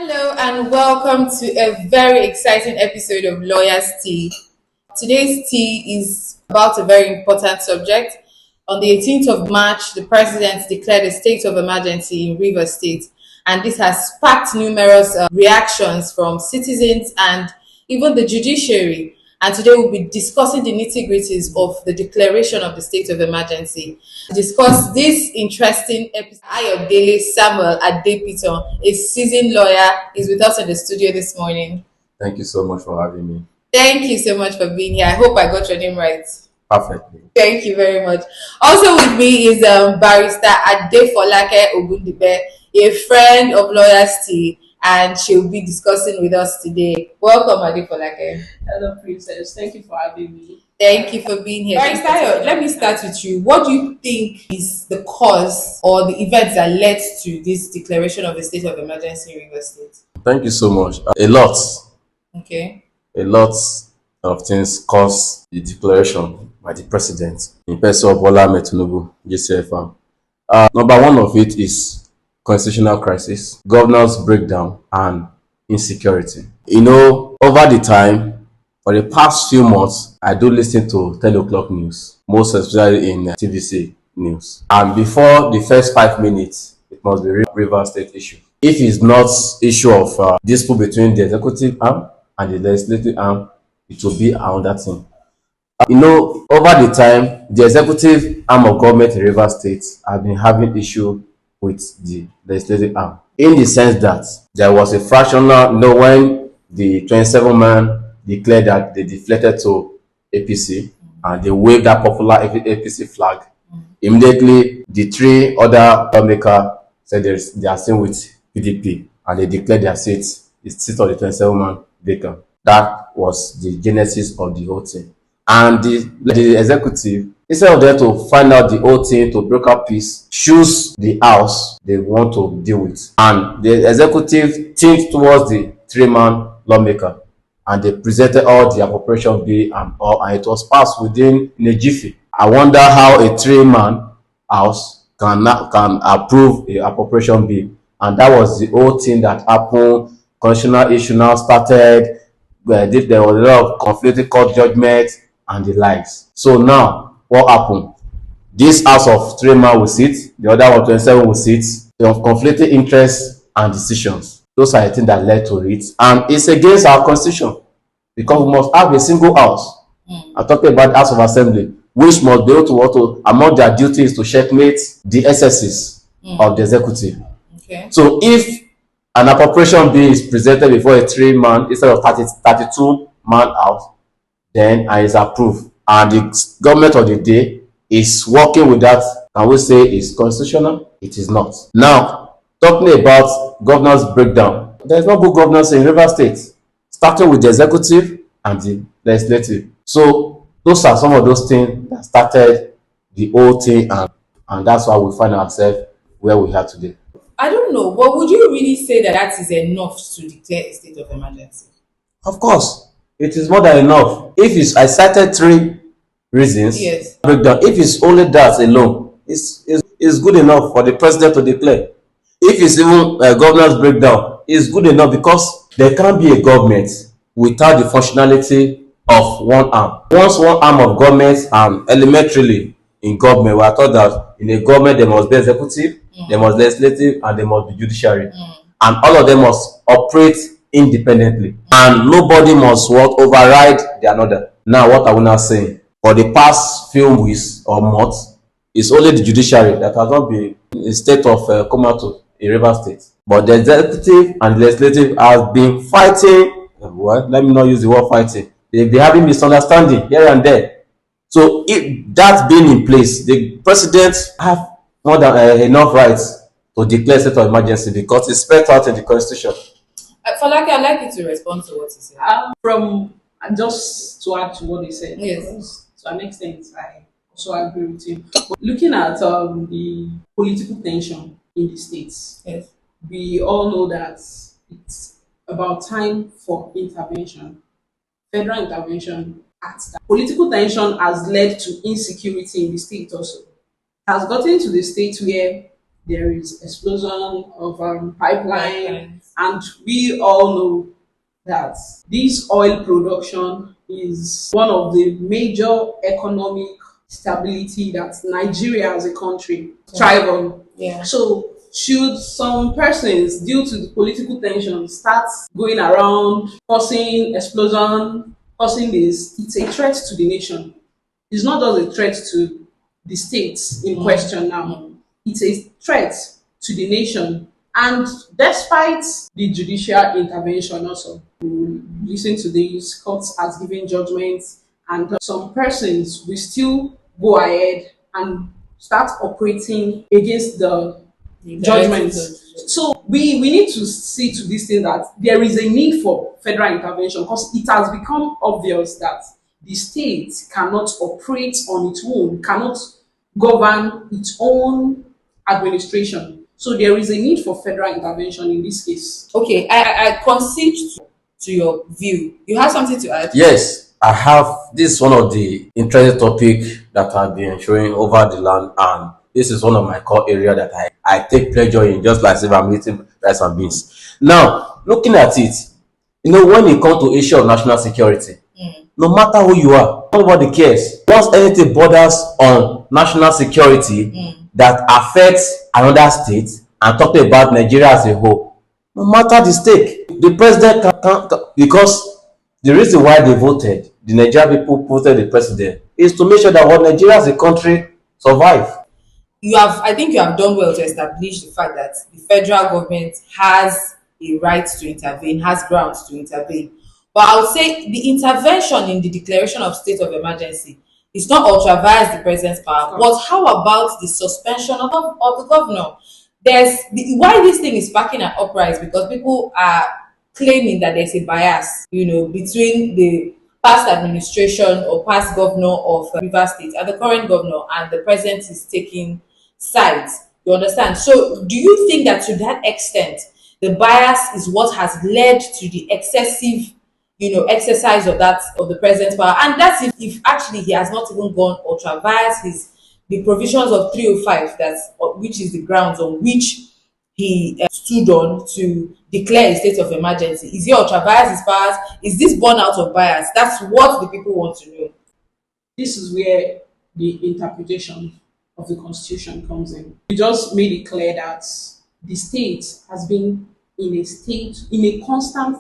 Hello and welcome to a very exciting episode of Lawyers Tea. Today's tea is about a very important subject. On the 18th of March, the president declared a state of emergency in Rivers State, and this has sparked numerous reactions from citizens and even the judiciary. And today we'll be discussing the nitty-gritties of the declaration of the state of emergency. To discuss this interesting episode, Ayodele Samuel Adepitan, a seasoned lawyer, is with us in the studio this morning. Thank you so much for having me. Thank you so much for being here. I hope I got your name right. Perfectly. Thank you very much. Also with me is barrister Adefolake Ogundipe, a friend of Lawyers Tea, and she'll be discussing with us today. Welcome, Adefolake. Hello, Princess. Thank you for having me. Thank you for being here. Barrister, let me start with you. What do you think is the cause or the events that led to this declaration of a state of emergency in Rivers State? Thank you so much. A lot of things caused the declaration by the president in person of Bola Ahmed Tinubu, GCFR. Number one of it is constitutional crisis, governance breakdown, and insecurity. Over the time, for the past few months, I do listen to 10 o'clock news, most especially in TVC news. And before the first 5 minutes, it must be Rivers State issue. If it's not issue of dispute between the executive arm and the legislative arm, it will be another thing. Over the time, the executive arm of government in Rivers State have been having issue with the legislative arm, in the sense that there was a fractional, when the 27-man declared that they deflected to APC and they waved that popular APC flag. Immediately, the three other lawmakers said they are staying with PDP and they declared their seats, the seat of the 27-man vacant. That was the genesis of the whole thing. And the executive, instead of them to find out the whole thing, to broker peace, choose the house they want to deal with. And the executive think towards the three-man lawmaker, and they presented all the appropriation bill and it was passed within a jiffy. I wonder how a three-man house can approve a appropriation bill, and that was the whole thing that happened. Constitutional issue now started. There was a lot of conflicting court judgments and the likes. So now, what happened? This house of three-man will sit, the other one 27 will sit. They have conflicting interests and decisions. Those are the things that led to it, and it's against our constitution because we must have a single house. I'm talking about the House of Assembly, which must be able to among their duties to checkmate the excesses of the executive. Okay. So if an appropriation bill is presented before a three-man instead of 32-man house, then is approved, and the government of the day is working with that, can we say is constitutional? It is not. Now, talking about governance breakdown, there is no good governance in Rivers State, starting with the executive and the legislative. So those are some of those things that started the whole thing, and that's why we find ourselves where we are today. I don't know, but would you really say that is enough to declare a state of emergency? Of course, it is more than enough. If I cited 3 reasons, yes, breakdown. If it's only that alone, it's good enough for the president to declare. If it's even a governance breakdown, it's good enough because there can't be a government without the functionality of one arm. Once one arm of government, and elementarily in government, we are taught that in a government there must be executive, there must be legislative, and there must be judiciary, and all of them must operate independently, and nobody must override the another. Now, what are we now saying? For the past few weeks or months, it's only the judiciary that has not been in a state of comatose in Rivers State, but the executive and the legislative have been fighting. Well, let me not use the word fighting. They've been having misunderstanding here and there. So, if that being in place, the president have more than enough rights to declare state of emergency because it's spelled out in the constitution. Falake, I'd like you to respond to what he said. Just to add to what he said, yes, to an extent, I also agree with him. But looking at the political tension in the states, yes, we all know that it's about time for intervention, federal intervention. At that. Political tension has led to insecurity in the state also. It has gotten to the state where there is explosion of pipeline, Pipelines. and we all know that this oil production is one of the major economic stability that Nigeria as a country thrive on. Yeah. So should some persons, due to the political tension, start going around causing explosion, causing this, it's a threat to the nation. It's not just a threat to the states in question now. It's a threat to the nation. And despite the judicial intervention also, listen to these courts as giving judgments, and some persons will still go ahead and start operating against the The judgments. So we need to see to this thing that there is a need for federal intervention, because it has become obvious that the state cannot operate on its own, cannot govern its own administration. So there is a need for federal intervention in this case. Okay, I concede to your view. You have something to add? Yes, I have. This is one of the interesting topic that I've been showing over the land, and this is one of my core area that I take pleasure in, just like if I'm eating rice and beans. Now, looking at it, when it comes to issue of national security, no matter who you are, nobody cares. Once anything borders on national security that affects another state, and talking about Nigeria as a whole, no matter the stake, the president can because the reason why they voted, the Nigerian people voted the president, is to make sure that what Nigeria as a country survive. I think you have done well to establish the fact that the federal government has a right to intervene, has grounds to intervene. But I would say the intervention in the declaration of state of emergency is not ultraviolence the president's power. But how about the suspension of the governor? Why this thing is sparking an uproar is because people are claiming that there's a bias, between the past administration or past governor of Rivers State and the current governor, and the president is taking sides. You understand? So, do you think that to that extent, the bias is what has led to the excessive, exercise of the president's power? And that's if actually he has not even gone ultra vires the provisions of 305, which is the grounds on which he stood on to declare a state of emergency. Is he ultra vires his powers? Is this born out of bias? That's what the people want to know. This is where the interpretation of the constitution comes in. You just made it clear that the state has been in a constant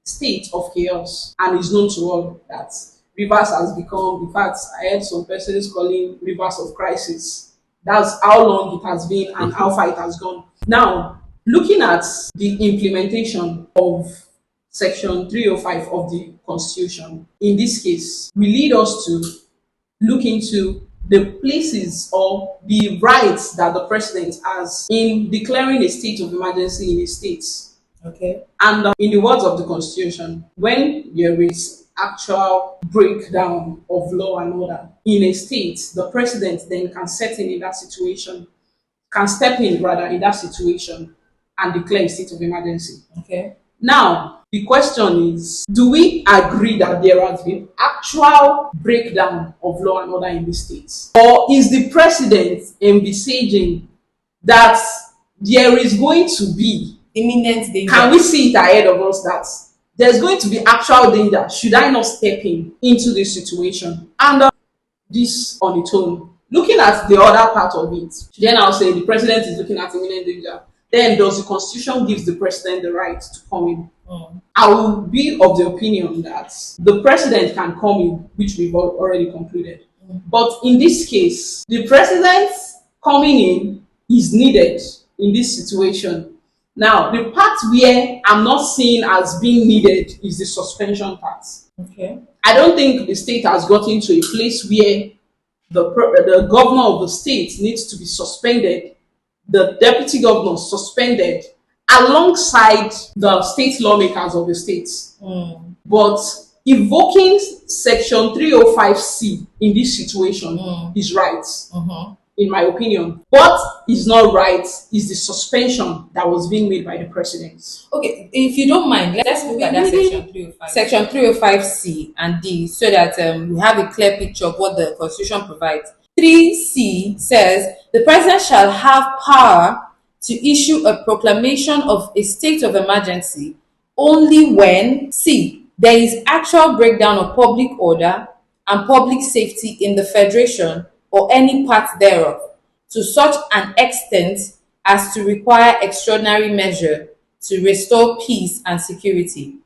state of chaos, and is known to all that Rivers has become, in fact, I heard some persons calling Rivers of crisis. That's how long it has been and how far it has gone. Now, looking at the implementation of Section 305 of the Constitution, in this case, will lead us to look into the places or the rights that the president has in declaring a state of emergency in a state. Okay. And in the words of the Constitution, when there is actual breakdown of law and order in a state, the president then can step in that situation, in that situation, and declare a state of emergency. Okay. Now, the question is, do we agree that there has been actual breakdown of law and order in the states? Or is the president envisaging that there is going to be imminent danger? Can we see it ahead of us that there's going to be actual danger? Should I not step into this situation? And this on its own. Looking at the other part of it, then I'll say the president is looking at imminent danger. Then does the constitution gives the president the right to come in? I will be of the opinion that the president can come in, which we've already concluded. But in this case, the president coming in is needed in this situation. Now, the part where I'm not seeing as being needed is the suspension part. Okay. I don't think the state has gotten to a place where the governor of the state needs to be suspended, the deputy governor suspended, alongside the state lawmakers of the states. But invoking Section 305C in this situation is right, in my opinion. What is not right is the suspension that was being made by the president. Okay, if you don't mind, let's look at that Section 305. Section 305C and D, so that we have a clear picture of what the Constitution provides. 3C says the president shall have power to issue a proclamation of a state of emergency only when C. There is actual breakdown of public order and public safety in the federation or any part thereof to such an extent as to require extraordinary measure to restore peace and security.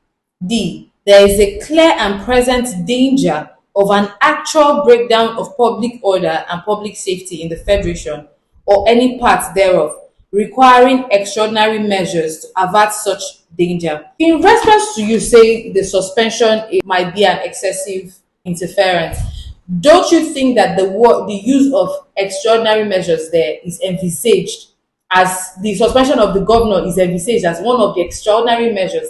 D. There is a clear and present danger of an actual breakdown of public order and public safety in the federation or any part thereof, requiring extraordinary measures to avert such danger. In response to you saying the suspension it might be an excessive interference, don't you think that the use of extraordinary measures there is envisaged as the suspension of the governor is envisaged as one of the extraordinary measures?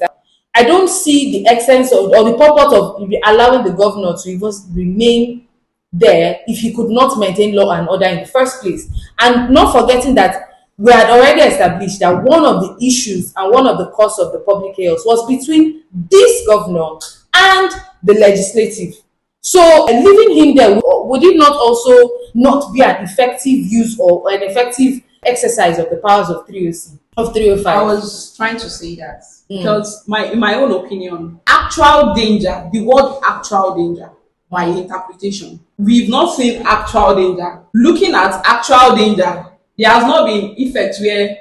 I don't see the essence of or the purpose of allowing the governor to even remain there if he could not maintain law and order in the first place. And not forgetting that we had already established that one of the issues and one of the cause of the public chaos was between this governor and the legislative. So leaving him there, would it not also not be an effective use or an effective exercise of the powers of 305? I was trying to say that because in my own opinion, actual danger, the word actual danger, by interpretation, we've not seen actual danger. Looking at actual danger, there has not been effect where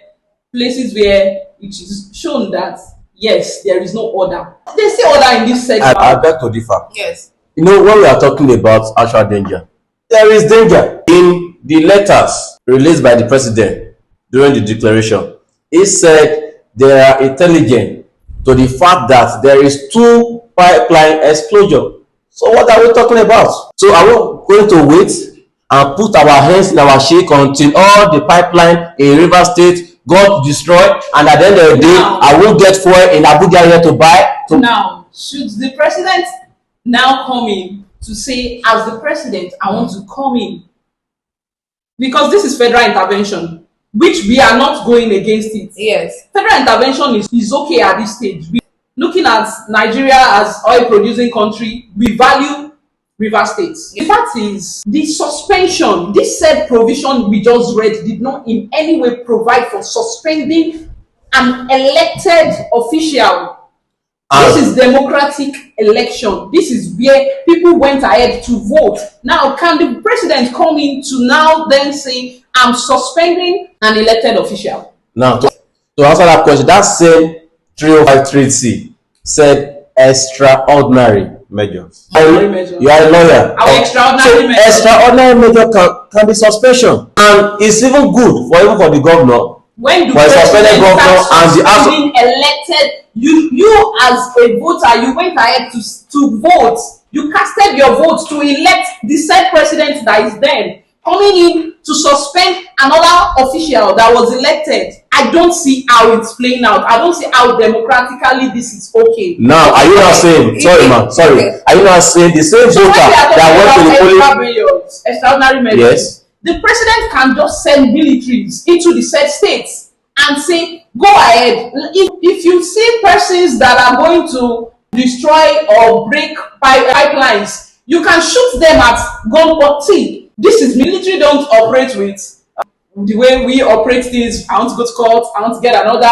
places where it is shown that yes, there is no order. There's still order in this section. I beg to differ. Yes. You know, when we are talking about actual danger, there is danger. In the letters released by the president during the declaration, he said they are intelligent to the fact that there is 2 pipeline explosion. So what are we talking about? So are we going to wait and put our hands in our shake until all the pipeline in River State got destroyed, and at the end of the day, I won't get fuel in Abuja here to buy? Now, should the president now come in to say, as the president, I want to come in? Because this is federal intervention, which we are not going against it. Yes. Federal intervention is okay at this stage. Looking at Nigeria as oil producing country, we value River State. The fact is, the suspension, this said provision we just read, did not in any way provide for suspending an elected official. This is democratic election. This is where people went ahead to vote. Now, can the president come in to now then say, I'm suspending an elected official? Now, to answer that question, that same 305(3)(c) said extraordinary measures. You are a lawyer. Our extraordinary measure. Extraordinary measure can be suspension, and it's even good for the governor. When the president and the elected, you as a voter, you went ahead to vote. You casted your vote to elect the said president that is then coming in to suspend another official that was elected. I don't see how it's playing out. I don't see how democratically this is okay. Now, are you not saying? Sorry, man. Sorry. Okay. Are you not saying the same voter that went to the polling? Extraordinary measures. Yes. The president can just send militaries into the said states and say, go ahead. If you see persons that are going to destroy or break pipelines, you can shoot them at gunpoint. See, this is military don't operate with the way we operate things. I want to go to court, I want to get another,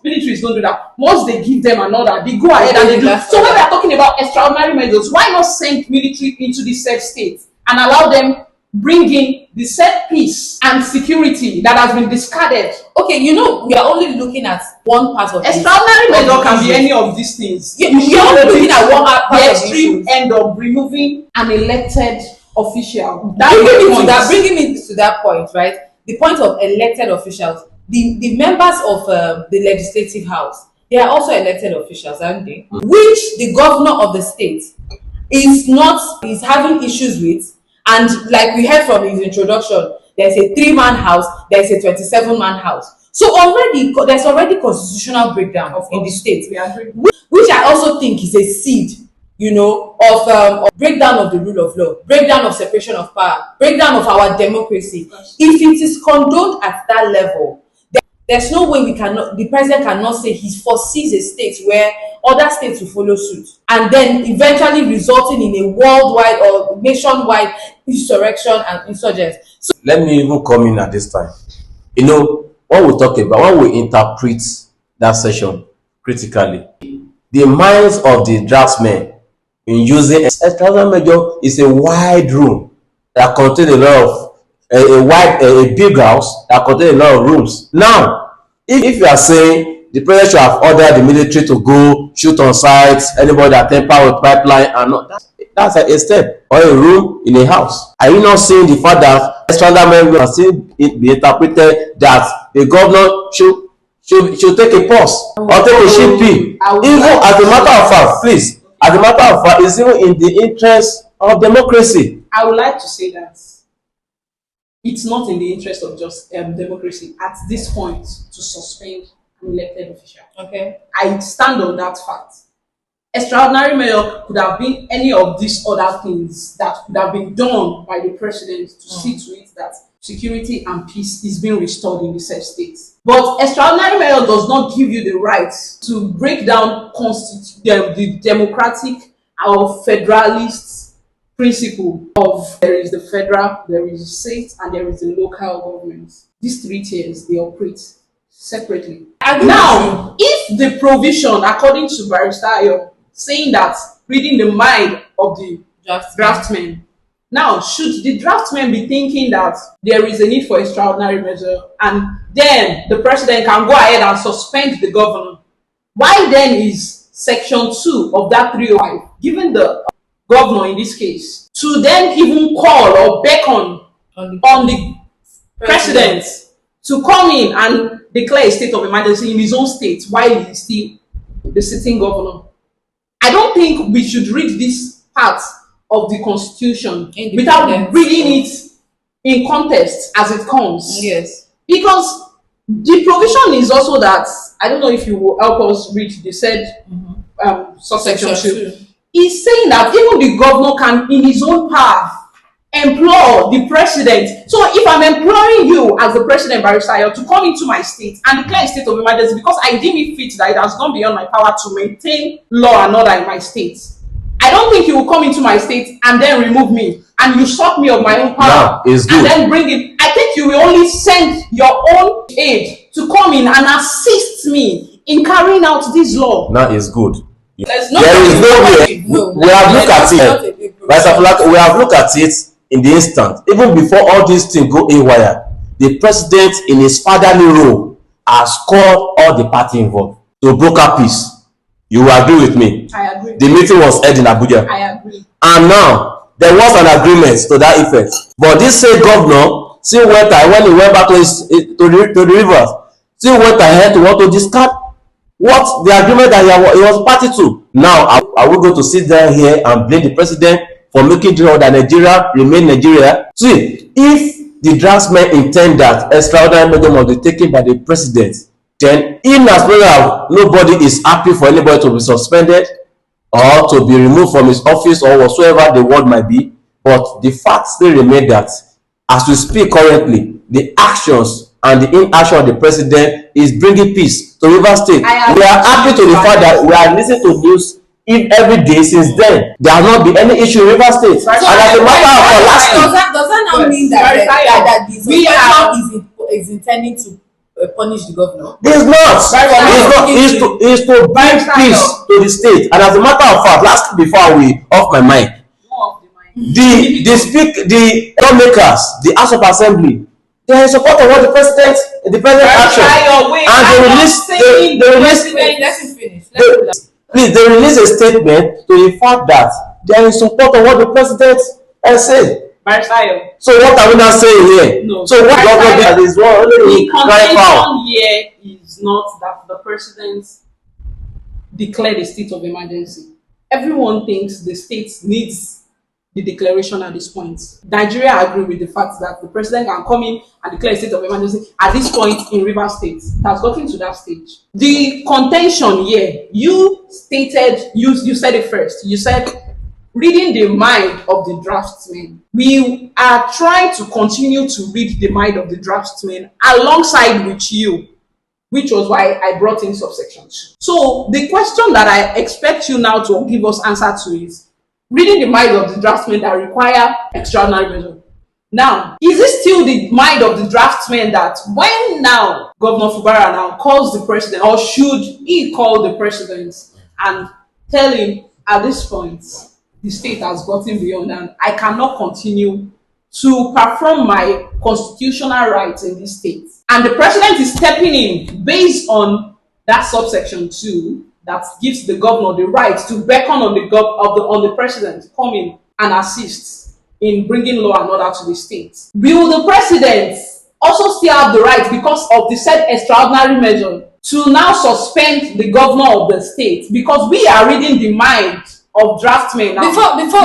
militaries don't do that. Once they give them another, they go ahead and they do. So when we are talking about extraordinary measures, why not send military into the said states and allow them bring in the set peace and security that has been discarded? Okay, we are only looking at one part of extraordinary measure can be any of these things. Yeah, we are only looking at one part the of extreme end of removing an elected official. Bringing me to that point, right? The point of elected officials, the members of the legislative house, they are also elected officials, aren't they? Which the governor of the state is having issues with. And like we heard from his introduction, there's a 3-man house, there's a 27-man house. So there's already constitutional breakdown in the state, which I also think is a seed, of breakdown of the rule of law, breakdown of separation of power, breakdown of our democracy. If it is condoned at that level, then there's no way the president cannot say he foresees a state where other states will follow suit, and then eventually resulting in a worldwide or nationwide insurrection and insurgents. So Let me even come in at this time. When we talk about, when we interpret that session critically, the minds of the draftsmen in using extraordinary measure is a wide room that contains a lot of a big house that contains a lot of rooms. Now, if you are saying the president should have ordered the military to go shoot on sites, anybody that tamper with pipeline and not, that's a step or a room in a house. Are you not seeing the fact that extraordinary measure can still be interpreted that the governor should take a pause or take a ship pee? Even as a matter of fact, please, as a matter of fact, it's even in the interest of democracy. I would like to say that it's not in the interest of just democracy at this point to suspend an elected official. okay, I stand on that fact. Extraordinary measure could have been any of these other things that could have been done by the president to see to it that security and peace is being restored in the said states. But extraordinary measure does not give you the right to break down the democratic or federalist principle of there is the federal, there is the state, and there is the local government. These three tiers, they operate separately. Now, if the provision, according to Barrister Ayo, saying that reading the mind of the draftsman, now should the draftsman be thinking that there is a need for extraordinary measure and then the president can go ahead and suspend the governor? Why then is section 2 of that 305 given the governor in this case to then even call or beckon on the president to come in and declare a state of emergency in his own state while he is still the sitting governor? I don't think we should read this part of the constitution without reading it in context as it comes. yes, Because the provision is also that, I don't know if you will help us read the said subsection 2. He's saying that even the governor can, in his own power, implore the president. So if I'm imploring you as the president, Barrister, to come into my state and declare a state of emergency because I deem it fit that it has gone beyond my power to maintain law and order in my state, I don't think you will come into my state and then remove me and usurp me of my own power and then bring it. I think you will only send your own aid to come in and assist me in carrying out this law. Now it's good. there is no way. We have looked at it. We have looked at it in the instant. Even before all these things go haywire, the president, in his fatherly role, has called all the party involved to broker peace. You will agree with me? I agree. The meeting was held in Abuja. I agree. And now there was an agreement to that effect. But this same governor still went ahead when he went back to the rivers. Still went ahead to want to discard what the agreement that he was party to. Now, are we going to sit down here and blame the president for making sure that Nigeria remain Nigeria? See, if the draftsmen intend that extraordinary measure must be taken by the president, then in as well as nobody is happy for anybody to be suspended or to be removed from his office or whatsoever the word might be, but the fact still remain that as we speak currently, the actions and the inaction of the president is bringing peace to Rivers State. We are happy to the fact that we are listening to news every day since then. There has not been any issue in Rivers State. And as a matter of fact, does that now mean that the suspension is intending to punish the governor? It's not. It's to bring peace to the state. And as a matter of fact, last before we off my mic, the lawmakers, the House of Assembly, they are in support of what the president action, and they release a statement to the fact that they are in support of what the president has said. So what are we now saying here? No. So what government is what the contention here is not that the president declared a state of emergency. Everyone thinks the state needs the declaration at this point. Nigeria agree with the fact that the president can come in and declare a state of emergency at this point in Rivers State. It has gotten to that stage. The contention here, you stated, you said it first. You said, reading the mind of the draftsman. We are trying to continue to read the mind of the draftsman alongside with you which was why I brought in subsection 2. So the question that I expect you now to give us answer to is reading the mind of the draftsmen that require extraordinary measure. Now, is it still the mind of the draftsmen that when now Governor Fubara now calls the president, or should he call the president and tell him at this point the state has gotten beyond and I cannot continue to perform my constitutional rights in this state, and the president is stepping in based on that subsection 2 that gives the governor the right to beckon on the president to come in and assist in bringing law and order to the state. Will the president also still have the right, because of the said extraordinary measure, to now suspend the governor of the state? Because we are reading the mind of draftsmen now. Before